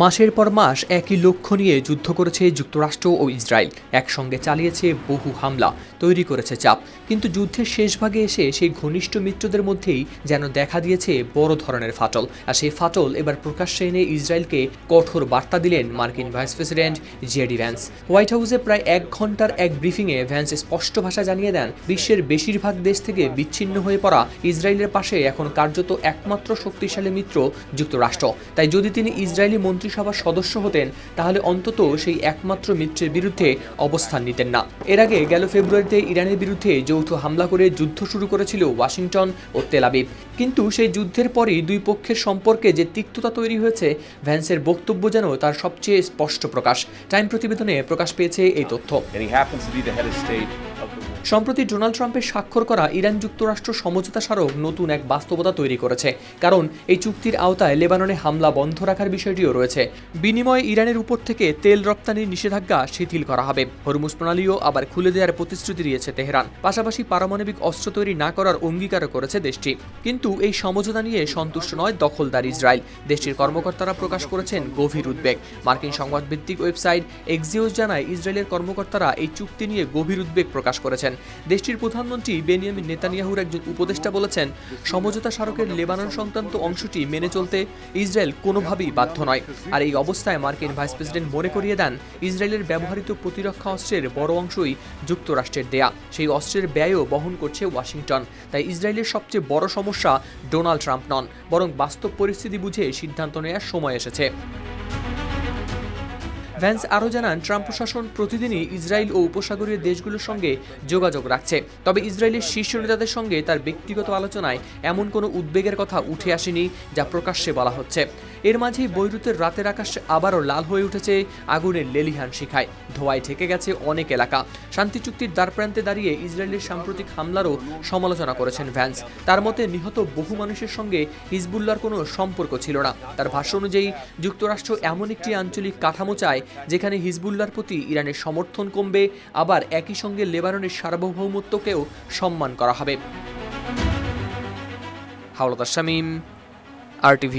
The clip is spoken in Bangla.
মাসের পর মাস একই লক্ষ্য নিয়ে যুদ্ধ করেছে যুক্তরাষ্ট্র ও ইসরায়েল, একসঙ্গে চালিয়েছে বহু হামলা, তৈরি করেছে চাপ। কিন্তু যুদ্ধের শেষ ভাগে এসে সেই ঘনিষ্ঠ মিত্রদের মধ্যেই যেন দেখা দিয়েছে বড় ধরনের ফাটল। আর সেই ফাটল এবার প্রকাশ্যে এনে ইসরায়েলকে কঠোর বার্তা দিলেন মার্কিন vice president JD Vance. White হাউসে প্রায় 1 ঘন্টার এক ব্রিফিংয়ে ভ্যান্স স্পষ্ট ভাষা জানিয়ে দেন, বিশ্বের বেশিরভাগ দেশ থেকে বিচ্ছিন্ন হয়ে পড়া ইসরায়েলের পাশে এখন কার্যত একমাত্র শক্তিশালী মিত্র যুক্তরাষ্ট্র। তাই যদি তিনি ইসরায়েলি মন্ত্রিসভার সদস্য হতেন তাহলে অন্তত সেই একমাত্র মিত্রের বিরুদ্ধে অবস্থান নিতেন না। এর আগে গেল ফেব্রুয়ারিতে ইরানের বিরুদ্ধে যৌথ হামলা করে যুদ্ধ শুরু করেছিল ওয়াশিংটন ও তেল আবিব। কিন্তু সেই যুদ্ধের পরই দুই পক্ষের সম্পর্কে যে তিক্ততা তৈরি হয়েছে, ভ্যান্সের বক্তব্য যেন তার সবচেয়ে স্পষ্ট প্রকাশ। টাইম প্রতিবেদনে প্রকাশ পেয়েছে এই তথ্য। সম্প্রতি ডোনাল্ড ট্রাম্পের স্বাক্ষর করা ইরান যুক্তরাষ্ট্র সমঝোতা স্মারক নতুন এক বাস্তবতা তৈরি করেছে, কারণ এই চুক্তির আওতায় লেবাননে হামলা বন্ধ রাখার বিষয়টিও রয়েছে। বিনিময়ে ইরানের উপর থেকে তেল রপ্তানির নিষেধাজ্ঞা শিথিল করা হবে। হরমুজ প্রণালীও আবার খুলে দেওয়ার প্রতিশ্রুতি দিয়েছে তেহরান। পাশাপাশি পারমাণবিক অস্ত্র তৈরি না করার অঙ্গীকারও করেছে দেশটি। কিন্তু এই সমঝোতা নিয়ে সন্তুষ্ট নয় দখলদার ইসরায়েল। দেশটির কর্মকর্তারা প্রকাশ করেছেন গভীর উদ্বেগ। মার্কিন সংবাদভিত্তিক ওয়েবসাইট এক্সিওস জানায়, ইসরায়েলের কর্মকর্তারা এই চুক্তি নিয়ে গভীর উদ্বেগ প্রকাশ করেছেন। দেশটির প্রধানমন্ত্রী বেনিয়ামিন নেতানিয়াহুর একজন উপদেষ্টা বলেছেন, সমঝোতা স্মারকের লেবানন সংক্রান্ত অংশটি মেনে চলতে ইসরায়েল কোনোভাবেই বাধ্য নয়। আর এই অবস্থায় মার্কিন ভাইস প্রেসিডেন্ট মনে করিয়ে দেন, ইসরায়েলের ব্যবহৃত প্রতিরক্ষা অস্ত্রের বড় অংশই যুক্তরাষ্ট্রের দেয়া। সেই অস্ত্রের ব্যয়ও বহন করছে ওয়াশিংটন। তাই ইসরায়েলের সবচেয়ে বড় সমস্যা ডোনাল্ড ট্রাম্প নন, বরং বাস্তব পরিস্থিতি বুঝে সিদ্ধান্ত নেওয়ার সময় এসেছে। ভ্যান্স আরও জানান, ট্রাম্প প্রশাসন প্রতিদিনই ইসরায়েল ও উপসাগরীয় দেশগুলোর সঙ্গে যোগাযোগ রাখছে। তবে ইসরায়েলের শীর্ষ নেতাদের সঙ্গে তার ব্যক্তিগত আলোচনায় এমন কোনো উদ্বেগের কথা উঠে আসেনি যা প্রকাশ্যে বলা হচ্ছে। এর মাঝেই বৈরুতের রাতের আকাশ আবারও লাল হয়ে উঠেছে আগুনের লেলিহান শিখায়। ধোঁয়ায় ঢেকে গেছে অনেক এলাকা। শান্তি চুক্তির দ্বারপ্রান্তে দাঁড়িয়ে ইসরায়েলের সাম্প্রতিক হামলারও সমালোচনা করেছেন ভ্যান্স। তার মতে, নিহত বহু মানুষের সঙ্গে হিজবুল্লাহর কোনো সম্পর্ক ছিল না। তার ভাষ্য অনুযায়ী, যুক্তরাষ্ট্র এমন একটি আঞ্চলিক কাঠামো চায় যেখানে হিজবুল্লাহর প্রতি ইরানের সমর্থন কমবে, আবার একই সঙ্গে লেবাননের সার্বভৌমত্বকেও সম্মান করা হবে। হাওলাদার শামীম, RTV।